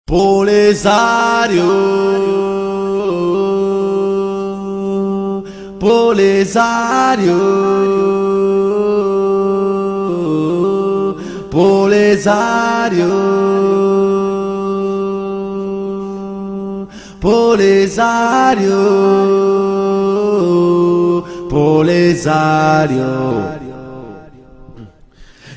Polisario, Polisario, Polisario, Polisario, Polisario.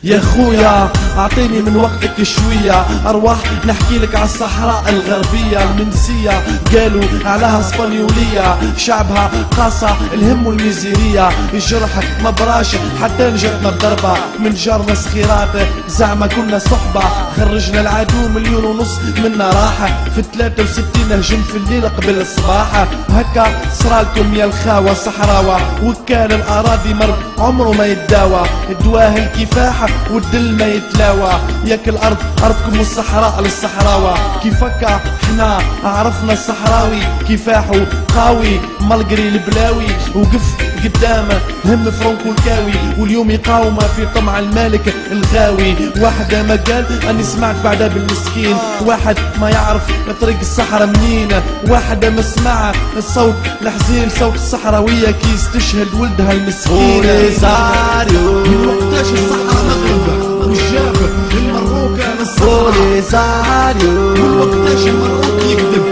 يا خويا اعطيني من وقتك شوية ارواح نحكي لك على الصحراء الغربية المنسية، قالوا عليها اسبانيولية، شعبها قاصة الهم والميزيرية، جرحك مبراش حتى نجتنا الضربة من جارنا سخيرات، زعما كنا صحبة، خرجنا العدو 1.5 مليون منا راحة، في 63 هجم في الليل قبل الصباح، هكا صرالكم يا الخاوة صحراوة، وكان الاراضي مرض عمره ما يتداوى، الدواه الكفاح والدل ما يتلاوى، ياك الارض ارضكم والصحراء للصحراوة، كيفك حنا عرفنا الصحراوي كفاحو قاوي ملقري البلاوي، وقف قدامه هم فرنكو الكاوي، واليوم يقاوم في طمع المالك الغاوي، واحد ما قال اني سمعت بعدها بالمسكين، واحد ما يعرف طريق الصحراء منين، واحد ما سمع الصوت الحزين صوت الصحراوية كي يستشهد ولدها المسكين. من وقتاش الصحراء مغربة والجابر المروكة Polisario, من وقتاش المروك يكذب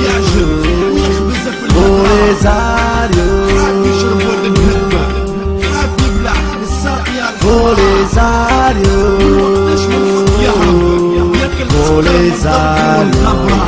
يعجب ويخبز في Polisario, حاب يشرب ولد الهدمة، حاب يبلع الساقية Polisario, وقتاش من الحق يهرب ياكل Polisario.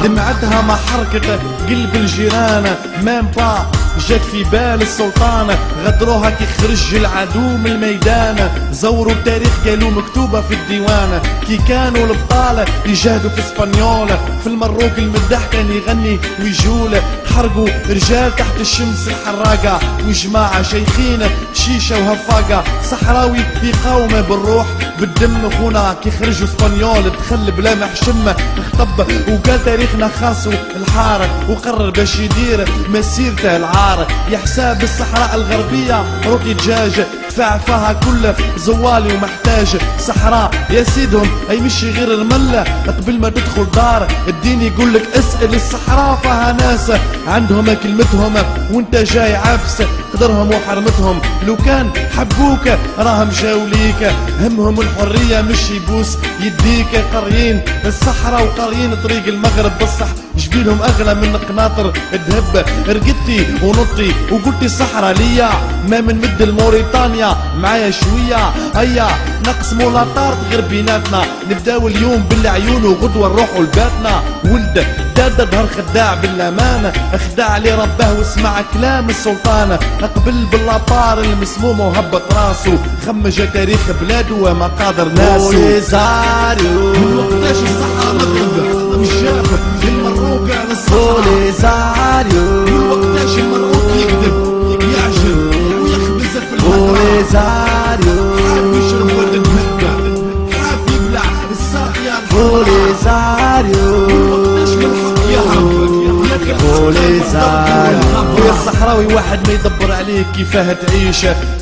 دمعتها ما حركت قلب الجيران، مام با جات في بال السلطان، غدروها كي خرج العدو من الميدان، زوروا التاريخ قالوا مكتوبة في الديوان، كي كانوا الابطال يجاهدوا في اسبانيول، في المروك المدح كان يغني ويجول، حرقوا رجال تحت الشمس الحراقة، وجماعة شيخين شيشة وهفاقة، صحراوي يقاوم بالروح بالدم، خونا كي خرجوا اسبانيول دخل بلا محشمة، اخطب وقال تاريخنا خاصو الحارة، وقرر باش يدير مسيرته العار، يا حساب الصحراء الغربية روكي دجاج دفع فيها كل زوالي ومحتاج، صحراء يا سيدهم اي مشي غير الملة، قبل ما تدخل دار الدين يقول لك اسأل الصحراء، فيها ناس عندهم كلمتهم وانت جاي عفس قدرهم وحرمتهم، لو كان حبوك راهم جاو ليك، همهم الحرية مش يبوس يديك، قاريين الصحراء وقاريين طريق المغرب، بصح جبيلهم اغلى من قناطر الذهب، رقدتي ونطي وقلتي الصحراء ليا، ما من مد الموريتانيا معايا شوية، هيا نقسموا لاطارت غير بيناتنا، نبداو اليوم بالعيون وغدوة نروحوا لباتنا، ولد دادا ظهر خداع بالأمانة، اخدع لي رباه واسمع كلام السلطان، اقبل باللاطار المسمومة وهبط راسه، خمج تاريخ بلاده ومقادر ناسه. Polisario, من وقتاش الصحراء مغربة والجابر المروكة Polisario, من وقتاش المروك يكذب يعجب ويخبز في Polisario, حاب يشرب ولد الهدمة، حاب يبلع الساقية Polisario, وقتاش من الحق يهرب ياكل Polisario. يا الصحراوي واحد ما يدبر عليك كيفاه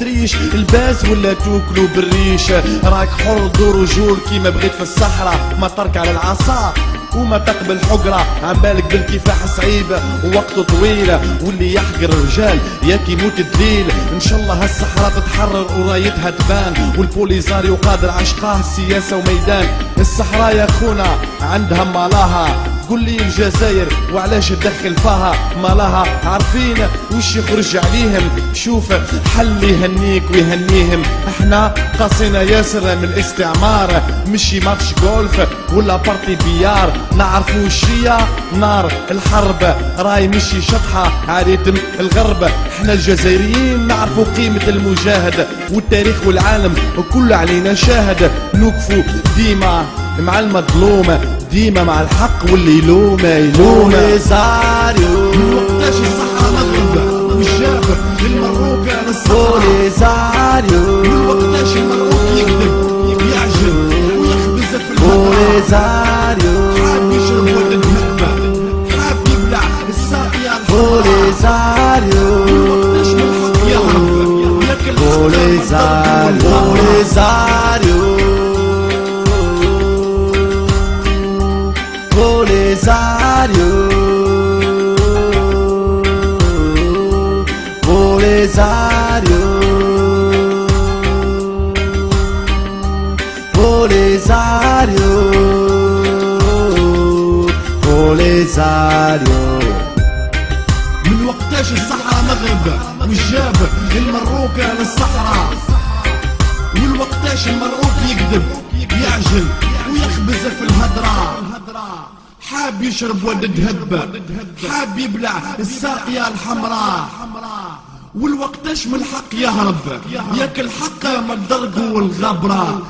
تعيش الباس ولا توكلوا بالريشه، راك حر دور وجول كيما بغيت في الصحراء، ما ترك على العصا وما تقبل حقرة، عبالك بالكفاح صعيبة ووقته طويلة، واللي يحقر الرجال ياك يموت الدليل، ان شاء الله هالصحراء تتحرر ورايتها تبان، والبوليساريو قادر عشقاه سياسة وميدان، الصحراء يا خونا عندها مالاها، قول لي الجزائر وعلاش تدخل فيها مالها، عارفين وش يخرج عليهم، شوف حل يهنيك ويهنيهم، احنا قاصينا ياسر من الاستعمار، مشي ماتش جولف ولا بارتي بيار، نعرفوا الشيا نار الحرب، راي مشي شطحة عريتم الغرب، احنا الجزائريين نعرفوا قيمة المجاهدة، والتاريخ والعالم وكل علينا شاهد، نوقفوا ديما مع المظلومة، ديما مع الحق واللي يلومه Polisario, من وقتاش الصحراء مغربة والجابر المروكة Polisario, من وقتاش المروك يكذب يعجب ويخبز في Polisario, حاب يشرب ولد الهدمة، حاب يبلع الساقية Polisario, وقتاش من الحق يهرب ياكل Polisario, Polisario, Polisario, Polisario, Polisario. من وقتاش الصحراء مغرب والجاب المروكة للصحراء، والوقتاش المروك يكذب يعجل ويخبز في الهدرة، حاب يشرب ولد هبة، حاب يبلع الساقية الحمراء، والوقتاش من الحق يهرب ياكل حقه من الدرق والغبرة.